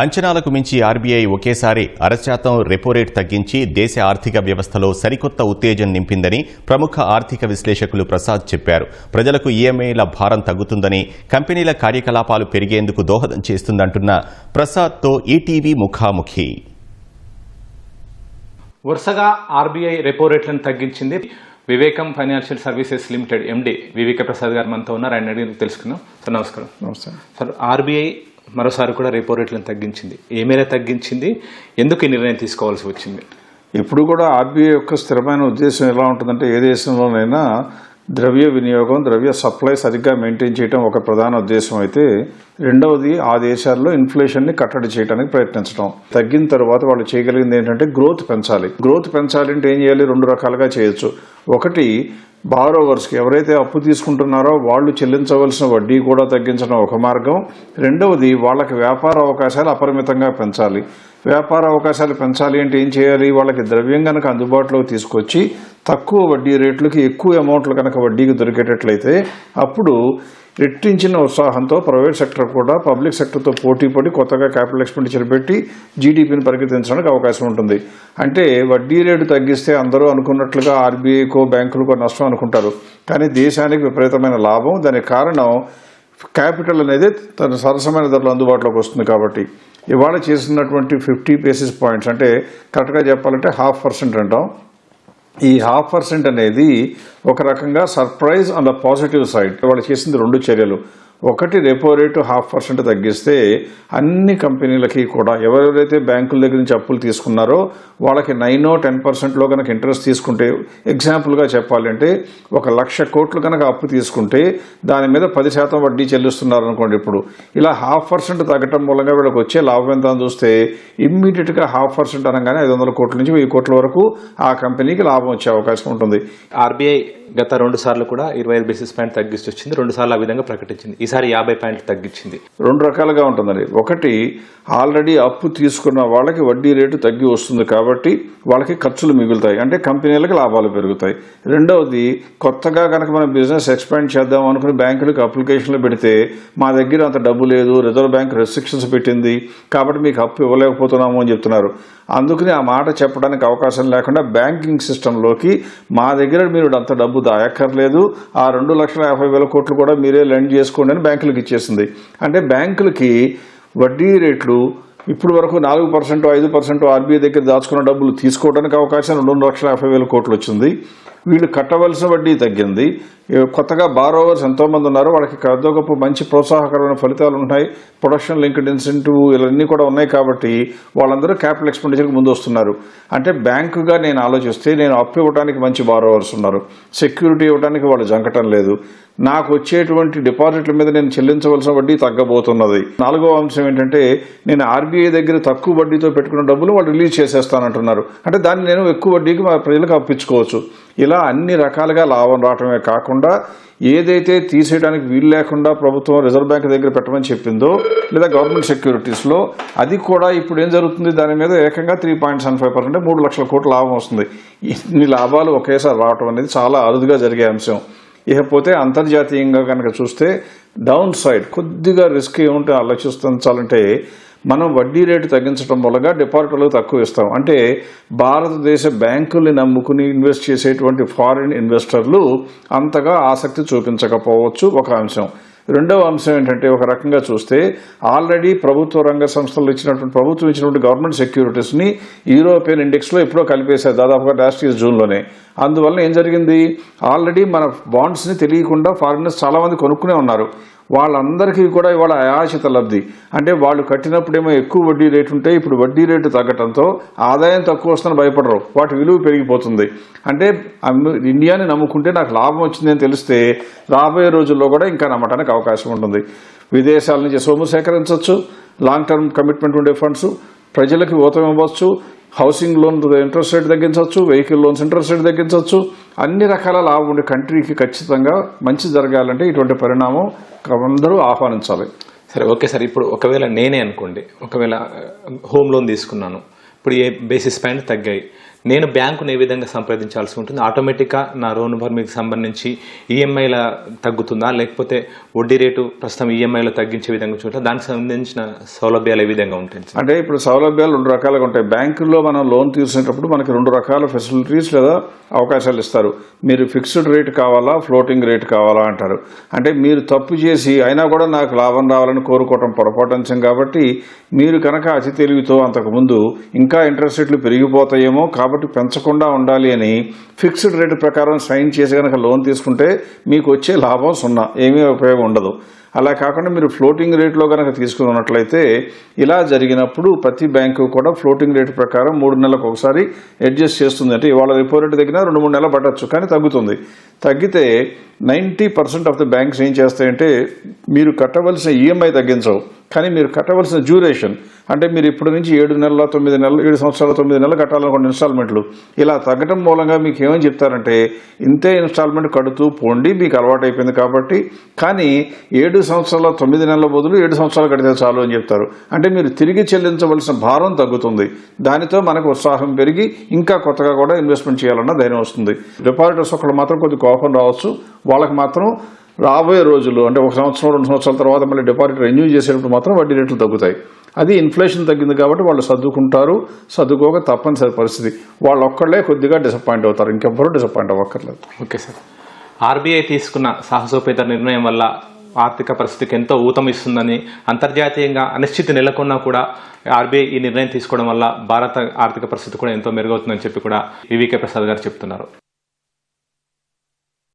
అంచనాలకు మించి ఆర్బీఐ ఒకేసారి 0.5% రెపో రేటు తగ్గించి దేశ ఆర్థిక వ్యవస్థలో సరికొత్త ఉత్తేజం నింపిందని ప్రముఖ ఆర్థిక విశ్లేషకులు ప్రసాద్ చెప్పారు. ప్రజలకు ఈఎంఐల భారం తగ్గుతుందని, కంపెనీల కార్యకలాపాలు పెరిగేందుకు దోహదం చేస్తుందంటున్న ప్రసాద్తో ఈటీవీ ముఖాముఖి. వరుసగా ఆర్బీఐ రెపో రేట్లను తగ్గించింది. వివేకం ఫైనాన్షియల్ సర్వీసెస్ లిమిటెడ్ ఎండి వివేక ప్రసాద్ గారు మనతో ఉన్నారు. ఆయన అడిగి తెలుసుకుందాం. సార్ నమస్కారం. నమస్కారం సార్, ఆర్బీఐ మరోసారి కూడా రెపో రేట్లను తగ్గించింది. ఏమైనా తగ్గించింది, ఎందుకు ఈ నిర్ణయం తీసుకోవాల్సి వచ్చింది? ఇప్పుడు కూడా ఆర్బీఐ యొక్క స్థిరమైన ఉద్దేశం ఎలా ఉంటుందంటే, ఏ దేశంలోనైనా ద్రవ్య వినియోగం, ద్రవ్య సప్లై సరిగ్గా మెయింటైన్ చేయడం ఒక ప్రధాన ఉద్దేశం అయితే, రెండవది ఆ దేశాల్లో ఇన్ఫ్లేషన్ని కట్టడి చేయడానికి ప్రయత్నించడం. తగ్గిన తర్వాత వాళ్ళు చేయగలిగింది ఏంటంటే గ్రోత్ పెంచాలి. గ్రోత్ పెంచాలి అంటే ఏం చేయాలి? రెండు రకాలుగా చేయొచ్చు. ఒకటి, బారోవర్స్కి ఎవరైతే అప్పు తీసుకుంటున్నారో వాళ్ళు చెల్లించవలసిన వడ్డీ కూడా తగ్గించడం ఒక మార్గం. రెండవది, వాళ్ళకి వ్యాపార అవకాశాలు అపరిమితంగా పెంచాలి. వ్యాపార అవకాశాలు పెంచాలి అంటే ఏం చేయాలి? వాళ్ళకి ద్రవ్యం కనుక అందుబాటులోకి తీసుకొచ్చి తక్కువ వడ్డీ రేట్లకి ఎక్కువ అమౌంట్లు కనుక వడ్డీకి దొరికేటట్లయితే అప్పుడు రెట్టించిన ఉత్సాహంతో ప్రైవేట్ సెక్టర్ కూడా పబ్లిక్ సెక్టర్తో పోటీ పడి కొత్తగా క్యాపిటల్ ఎక్స్పెండిచర్ పెట్టి జీడీపీని పరిగెత్తించడానికి అవకాశం ఉంటుంది. అంటే వడ్డీ రేటు తగ్గిస్తే అందరూ అనుకున్నట్లుగా ఆర్బీఐకో బ్యాంకులకో నష్టం అనుకుంటారు, కానీ దేశానికి విపరీతమైన లాభం. దానికి కారణం క్యాపిటల్ అనేది తన సరసమైన ధరలు అందుబాటులోకి వస్తుంది. కాబట్టి ఇవాళ చేసినటువంటి 50 basis points అంటే కరెక్ట్గా చెప్పాలంటే 0.5% అంటాం. ఈ 0.5% అనేది ఒక రకంగా surprise on the positive side. వాళ్ళు చేసింది రెండు చర్యలు. ఒకటి, రెపో రేటు 0.5% తగ్గిస్తే అన్ని కంపెనీలకి కూడా ఎవరెవరైతే బ్యాంకుల దగ్గర నుంచి అప్పులు తీసుకున్నారో వాళ్ళకి 9-10%లో కనుక ఇంట్రెస్ట్ తీసుకుంటే, ఎగ్జాంపుల్గా చెప్పాలంటే 1,00,000 కోట్లు కనుక అప్పు తీసుకుంటే దాని మీద 10% వడ్డీ చెల్లిస్తున్నారు అనుకోండి. ఇప్పుడు ఇలా 0.5% తగ్గటం మూలంగా వీళ్ళకి వచ్చే లాభం ఎంత అని చూస్తే ఇమ్మీడియట్గా 0.5% అనగానే 500 కోట్ల నుంచి 1000 కోట్ల వరకు ఆ కంపెనీకి లాభం వచ్చే అవకాశం ఉంటుంది. ఆర్బీఐ గత 2 సార్లు కూడా 25 basis points తగ్గిస్తూ వచ్చింది. 2 సార్లు ఆ విధంగా ప్రకటించింది. ఈసారి 50 points తగ్గించింది. రెండు రకాలుగా ఉంటుందండి. ఒకటి, ఆల్రెడీ అప్పు తీసుకున్న వాళ్ళకి వడ్డీ రేటు తగ్గి వస్తుంది కాబట్టి వాళ్ళకి ఖర్చులు మిగులుతాయి, అంటే కంపెనీలకు లాభాలు పెరుగుతాయి. రెండవది, కొత్తగా కనుక మనం బిజినెస్ ఎక్స్పాండ్ చేద్దాం అనుకుని బ్యాంకులకు అప్లికేషన్లు పెడితే మా దగ్గర అంత డబ్బు లేదు, రిజర్వ్ బ్యాంక్ రెస్ట్రిక్షన్స్ పెట్టింది కాబట్టి మీకు అప్పు ఇవ్వలేకపోతున్నాము అని చెప్తున్నారు. అందుకని ఆ మాట చెప్పడానికి అవకాశం లేకుండా బ్యాంకింగ్ సిస్టంలోకి మా దగ్గర మీరు అంత డబ్బు దాయక్కర్లేదు, ఆ 2,50,000 కోట్లు కూడా మీరే లెండ్ చేసుకోండి అని బ్యాంకులకు ఇచ్చేసింది. అంటే బ్యాంకులకి వడ్డీ రేట్లు ఇప్పుడు వరకు 4%, 5% ఆర్బీఐ దగ్గర దాచుకున్న డబ్బులు తీసుకోవడానికి అవకాశం 2,50,000 కోట్లు వచ్చింది. వీళ్ళు కట్టవలసిన వడ్డీ తగ్గింది. కొత్తగా బారోవర్స్ ఎంతోమంది ఉన్నారు, వాళ్ళకి కొద్ది గొప్ప మంచి ప్రోత్సాహకరమైన ఫలితాలు ఉన్నాయి. ప్రొడక్షన్ లింక్డ్ ఇన్సెంటివ్ ఇవన్నీ కూడా ఉన్నాయి కాబట్టి వాళ్ళందరూ క్యాపిటల్ ఎక్స్పెండిచర్కి ముందు వస్తున్నారు. అంటే బ్యాంకుగా నేను ఆలోచిస్తే నేను అప్పు ఇవ్వడానికి మంచి బారోవర్స్ ఉన్నారు, సెక్యూరిటీ ఇవ్వడానికి వాళ్ళు జంకటం లేదు, నాకు వచ్చేటువంటి డిపాజిట్ల మీద నేను చెల్లించవలసిన వడ్డీ తగ్గబోతున్నది. 4వ అంశం ఏంటంటే, నేను ఆర్బీఐ దగ్గర తక్కువ వడ్డీతో పెట్టుకున్న డబ్బులు వాళ్ళు రిలీజ్ చేసేస్తానంటున్నారు. అంటే దాన్ని నేను ఎక్కువ వడ్డీకి మా ప్రజలకు అప్పించుకోవచ్చు. ఇలా అన్ని రకాలుగా లాభం రావటమే కాకుండా ఏదైతే తీసేయడానికి వీలు లేకుండా ప్రభుత్వం రిజర్వ్ బ్యాంక్ దగ్గర పెట్టమని చెప్పిందో లేదా గవర్నమెంట్ సెక్యూరిటీస్లో, అది కూడా ఇప్పుడు ఏం జరుగుతుంది, దాని మీద ఏకంగా 3.75% 3 లక్షల కోట్ల లాభం వస్తుంది. ఇన్ని లాభాలు ఒకేసారి రావటం అనేది చాలా అరుదుగా జరిగే అంశం. ఇకపోతే అంతర్జాతీయంగా కనుక చూస్తే డౌన్ సైడ్ కొద్దిగా రిస్క్ ఏముంటే ఆలోచించాలంటే, మనం వడ్డీ రేటు తగ్గించడం వల్ల డిపాజిటర్లకు తక్కువ ఇస్తాం. అంటే భారతదేశ బ్యాంకుల్ని నమ్ముకుని ఇన్వెస్ట్ చేసేటువంటి ఫారిన్ ఇన్వెస్టర్లు అంతగా ఆసక్తి చూపించకపోవచ్చు, ఒక అంశం. రెండవ అంశం ఏంటంటే, ఒక రకంగా చూస్తే ఆల్రెడీ ప్రభుత్వ రంగ సంస్థలు ప్రభుత్వం ఇచ్చినటువంటి గవర్నమెంట్ సెక్యూరిటీస్ని యూరోపియన్ ఇండెక్స్లో ఎప్పుడో కలిపేశారు, దాదాపుగా లాస్ట్ ఇయర్ జూన్లోనే. అందువల్ల ఏం జరిగింది, ఆల్రెడీ మన బాండ్స్ని తెలియకుండా ఫారినర్స్ చాలామంది కొనుక్కునే ఉన్నారు. వాళ్ళందరికీ కూడా ఇవాళ అయాచిత లబ్ధి. అంటే వాళ్ళు కట్టినప్పుడేమో ఎక్కువ వడ్డీ రేటు ఉంటే ఇప్పుడు వడ్డీ రేటు తగ్గడంతో ఆదాయం తక్కువ వస్తుందని భయపడరు, వాటి విలువ పెరిగిపోతుంది. అంటే ఇండియాని నమ్ముకుంటే నాకు లాభం వచ్చిందని తెలిస్తే రాబోయే రోజుల్లో కూడా ఇంకా నమ్మటానికి అవకాశం ఉంటుంది. విదేశాల నుంచి సొమ్ము సేకరించవచ్చు, లాంగ్ టర్మ్ కమిట్మెంట్ ఉండే ఫండ్స్, ప్రజలకి ఊతం ఇవ్వచ్చు, హౌసింగ్ లోన్ ఇంట్రెస్ట్ రేట్ తగ్గించవచ్చు, వెహికల్ లోన్స్ ఇంట్రెస్ట్ రేట్ తగ్గించవచ్చు. అన్ని రకాల లాభం ఉండే కంట్రీకి ఖచ్చితంగా మంచి జరగాలంటే ఇటువంటి పరిణామం అందరూ ఆహ్వానించాలి. సరే, ఓకే సార్. ఇప్పుడు ఒకవేళ నేనే అనుకోండి, ఒకవేళ హోమ్ లోన్ తీసుకున్నాను, ఇప్పుడు ఏ బేసిస్ పాయింట్ తగ్గాయి, నేను బ్యాంకును ఏ విధంగా సంప్రదించాల్సి ఉంటుంది? ఆటోమేటిక్గా నా లోన్ భర్మీకి సంబంధించి ఈఎంఐల తగ్గుతుందా, లేకపోతే వడ్డీ రేటు ప్రస్తుతం ఈఎంఐలో తగ్గించే విధంగా చూడాలి? దానికి సంబంధించిన సౌలభ్యాలు ఏ విధంగా ఉంటాయి? అంటే ఇప్పుడు సౌలభ్యాలు రెండు రకాలుగా ఉంటాయి. బ్యాంకుల్లో మనం లోన్ తీసుకునేటప్పుడు మనకి రెండు రకాల ఫెసిలిటీస్ లేదా అవకాశాలు ఇస్తారు. మీరు ఫిక్స్డ్ రేట్ కావాలా, ఫ్లోటింగ్ రేట్ కావాలా అంటారు. అంటే మీరు తప్పు చేసి అయినా కూడా నాకు లాభం రావాలని కోరుకోవటం పొరపాటంశం. కాబట్టి మీరు కనుక అతి తెలివితో అంతకుముందు ఇంకా ఇంట్రెస్ట్ రేట్లు పెరిగిపోతాయేమో కాబట్టి పెంచకుండా ఉండాలి అని ఫిక్స్డ్ రేటు ప్రకారం సైన్ చేసి కనుక లోన్ తీసుకుంటే మీకు వచ్చే లాభం 0, ఏమీ ఉపయోగం ఉండదు. అలా కాకుండా మీరు ఫ్లోటింగ్ రేట్లో కనుక తీసుకుని ఉన్నట్లయితే ఇలా జరిగినప్పుడు ప్రతి బ్యాంకు కూడా ఫ్లోటింగ్ రేటు ప్రకారం 3 నెలలకు ఒకసారి అడ్జస్ట్ చేస్తుంది. అంటే ఇవాళ రెపో రేటు తగ్గినా 2-3 నెలలు పట్టచ్చు, కానీ తగ్గుతుంది. తగ్గితే 90% ఆఫ్ ద బ్యాంక్స్ ఏం చేస్తాయంటే మీరు కట్టవలసిన ఈఎంఐ తగ్గించవు, కానీ మీరు కట్టవలసిన డ్యూరేషన్, అంటే మీరు ఇప్పటి నుంచి 7 నెలల 9 నెలలు 7 సంవత్సరాలు 9 నెలలు కట్టాలనుకున్న ఇన్స్టాల్మెంట్లు ఇలా తగ్గడం మూలంగా మీకు ఏమని చెప్తారంటే ఇంతే ఇన్స్టాల్మెంట్ కడుతూ పోండి, మీకు అలవాటు అయిపోయింది కాబట్టి, కానీ 7 సంవత్సరాల 9 నెలల బదులు 7 సంవత్సరాలు కడితే చాలు అని చెప్తారు. అంటే మీరు తిరిగి చెల్లించవలసిన భారం తగ్గుతుంది. దానితో మనకు ఉత్సాహం పెరిగి ఇంకా కొత్తగా కూడా ఇన్వెస్ట్మెంట్ చేయాలన్న ధైర్యం వస్తుంది. డిపాజిటర్స్ ఒకళ్ళు మాత్రం కొద్ది కోపం రావచ్చు, వాళ్ళకి మాత్రం రాబోయే రోజుల్లో అంటే 1 సంవత్సరం 2 సంవత్సరాల తర్వాత మళ్ళీ డిపాజిట్ రెన్యూ చేసేటప్పుడు మాత్రం వడ్డీ రేట్లు తగ్గుతాయి. అది ఇన్ఫ్లేషన్ తగ్గింది కాబట్టి వాళ్ళు సర్దుకుంటారు. సర్దుకోక తప్పనిసరి పరిస్థితి. వాళ్ళు ఒక్కళ్ళే కొద్దిగా డిసప్పాయింట్ అవుతారు, ఇంకెవ్వరూ డిసప్పాయింట్ అవ్వక్కర్లేదు. ఓకే సార్, ఆర్బీఐ తీసుకున్న సాహసోపేత నిర్ణయం వల్ల ఆర్థిక పరిస్థితికి ఎంతో ఊతమిస్తుందని, అంతర్జాతీయంగా అనిశ్చితి నెలకొన్నా కూడా ఆర్బీఐ ఈ నిర్ణయం తీసుకోవడం వల్ల భారత ఆర్థిక పరిస్థితి కూడా ఎంతో మెరుగవుతుందని చెప్పి కూడా వివికే ప్రసాద్ గారు చెప్తున్నారు.